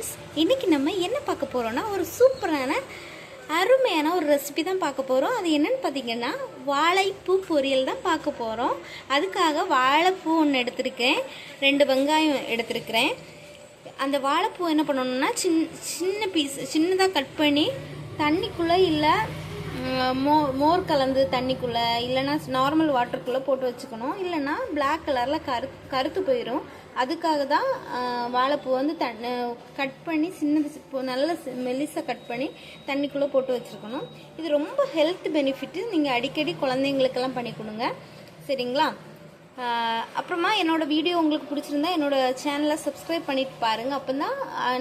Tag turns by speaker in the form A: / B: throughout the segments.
A: Friends, இன்றைக்கி நம்ம என்ன பார்க்க போகிறோன்னா ஒரு சூப்பரான அருமையான ஒரு ரெசிபி தான் பார்க்க போகிறோம். அது என்னென்னு பார்த்தீங்கன்னா வாழைப்பூ பொரியல் தான் பார்க்க போகிறோம். அதுக்காக வாழைப்பூ ஒன்று எடுத்திருக்கேன், 2 வெங்காயம் எடுத்திருக்கிறேன். அந்த வாழைப்பூ என்ன பண்ணணும்னா சின்ன பீஸ் சின்னதாக கட் பண்ணி தண்ணிக்குள்ளே இல்லை மோர் கலந்து தண்ணிக்குள்ளே இல்லைன்னா நார்மல் வாட்டருக்குள்ளே போட்டு வச்சுக்கணும். இல்லைன்னா பிளாக் கலரில் கருத்து போயிடும். அதுக்காக தான் வாழைப்பூ வந்து கட் பண்ணி நல்ல மெல்லிசாக கட் பண்ணி தண்ணிக்குள்ளே போட்டு வச்சுருக்கணும். இது ரொம்ப ஹெல்த் பெனிஃபிட்டு. நீங்கள் அடிக்கடி குழந்தைங்களுக்கெல்லாம் பண்ணி கொடுங்க, சரிங்களா? அப்புறமா என்னோடய வீடியோ உங்களுக்கு பிடிச்சிருந்தா என்னோடய சேனலை சப்ஸ்கிரைப் பண்ணிட்டு பாருங்கள். அப்போ தான்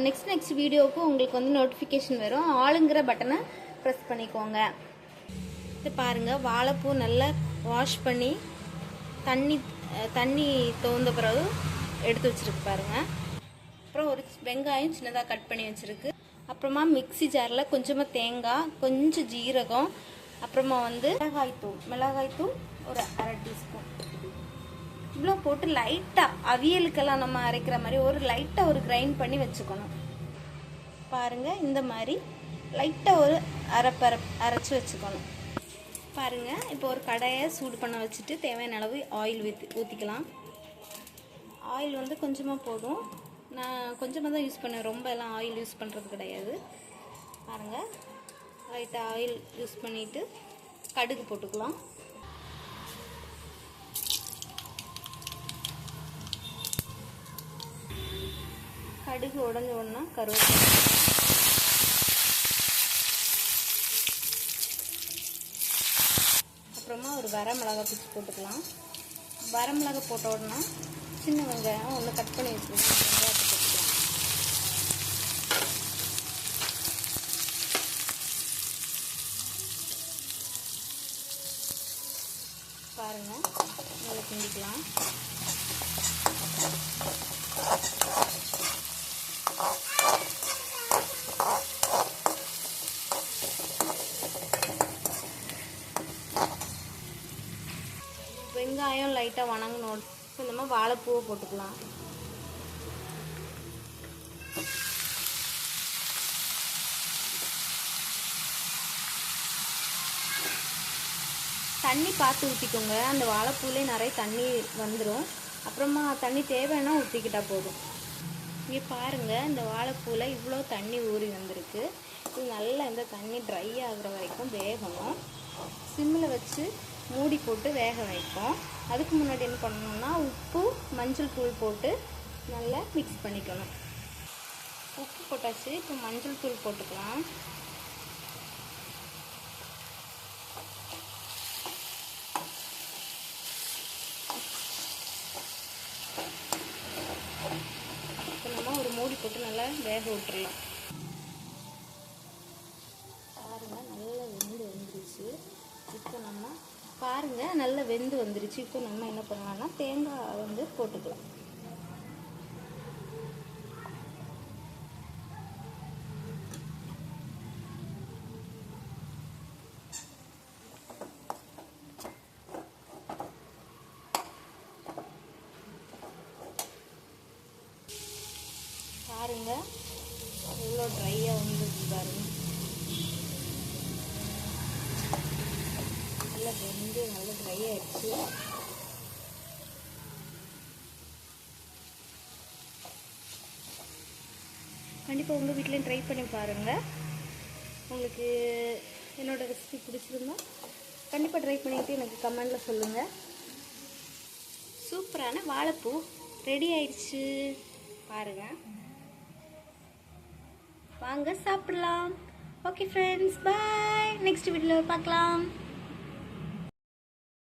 A: நெக்ஸ்ட் வீடியோவுக்கு உங்களுக்கு வந்து நோட்டிஃபிகேஷன் வரும். ஆளுங்கிற பட்டனை ப்ரெஸ் பண்ணிக்கோங்க. இது பாருங்கள், வாழைப்பூ நல்லா வாஷ் பண்ணி தண்ணி தோந்த பிறகு எடுத்து வச்சுருக்கு பாருங்கள். அப்புறம் ஒரு வெங்காயம் சின்னதாக கட் பண்ணி வச்சுருக்கு. அப்புறமா மிக்ஸி ஜாரில் கொஞ்சமாக தேங்காய், கொஞ்சம் ஜீரகம், அப்புறமா வந்து மிளகாய்த்தூள் ஒரு 1/2 டீஸ்பூன் இவ்வளோ போட்டு லைட்டாக அவியலுக்கெல்லாம் நம்ம அரைக்கிற மாதிரி லைட்டாக கிரைண்ட் பண்ணி வச்சுக்கணும். பாருங்கள், இந்த மாதிரி லைட்டாக ஒரு அரைச்சி வச்சுக்கணும். பாருங்கள், இப்போ ஒரு கடாயை சூடு பண்ண வச்சுட்டு தேவையான அளவு ஆயில் ஊற்றிக்கலாம். ஆயில் வந்து கொஞ்சமாக போதும். நான் கொஞ்சமாக தான் யூஸ் பண்ணேன், ரொம்ப எல்லாம் ஆயில் யூஸ் பண்ணுறது கிடையாது. பாருங்கள், லைட்டாக ஆயில் யூஸ் பண்ணிவிட்டு கடுகு போட்டுக்கலாம். கடுகு உடஞ்ச உடனே கருவேப்பிலை, அப்புறமா ஒரு வரமிளகாய் பிச்சு போட்டுக்கலாம். வரமிளகாய் போட்ட உடனே சின்ன வெங்காயம் ஒன்று கட் பண்ணி வச்சுருக்கோம், வெங்காயத்தை போட்டுக்கலாம். பாருங்கள், நல்லா கிண்டிக்கலாம். வெங்காயம் லைட்டாக வணங்கணும். இந்த மாதிரி வாழைப்பூவை போட்டுக்கலாம். தண்ணி பார்த்து ஊற்றிக்கோங்க. அந்த வாழைப்பூலே நிறைய தண்ணி வந்துடும். அப்புறமா தண்ணி தேவைன்னா ஊற்றிக்கிட்டால் போதும். இங்கே பாருங்கள், இந்த வாழைப்பூவில் இவ்வளோ தண்ணி ஊறி வந்திருக்கு. இது நல்லா இந்த தண்ணி ட்ரை ஆகிற வரைக்கும் வேகணும். சிம்மில் வச்சு மூடி போட்டு வேக வைப்போம். அதுக்கு முன்னாடி என்ன பண்ணணும்னா உப்பு, மஞ்சள் தூள் போட்டு நல்லா மிக்ஸ் பண்ணிக்கணும். உப்பு போட்டாச்சு, இப்போ மஞ்சள் தூள் போட்டுக்கலாம். இப்போ நம்ம ஒரு மூடி போட்டு நல்லா வேக விட்டுறலாம். பாருங்கள், நல்லா வெந்து வந்துருச்சு. இப்போ நம்ம பாருங்கள், நல்லா வெந்து வந்துருச்சு. இப்போ நம்ம என்ன பண்ணலாம்னா தேங்காய் வந்து போட்டுக்கலாம். பாருங்கள், எவ்வளோ ட்ரையாக வந்துருக்கு பாருங்கள். நல்லா வெந்து நல்லா ட்ரை ஆகிடுச்சு. கண்டிப்பாக உங்கள் வீட்லேயும் ட்ரை பண்ணி பாருங்கள். உங்களுக்கு என்னோடய ரெசிபி பிடிச்சிருந்தா கண்டிப்பாக ட்ரை பண்ணிவிட்டு எனக்கு கமெண்டில் சொல்லுங்கள். சூப்பரான வாழைப்பூ ரெடி ஆயிடுச்சு. பாருங்கள், வாங்க சாப்பிடலாம். ஓகே ஃப்ரெண்ட்ஸ், பாய். நெக்ஸ்ட் வீடியோவில் பார்க்கலாம்.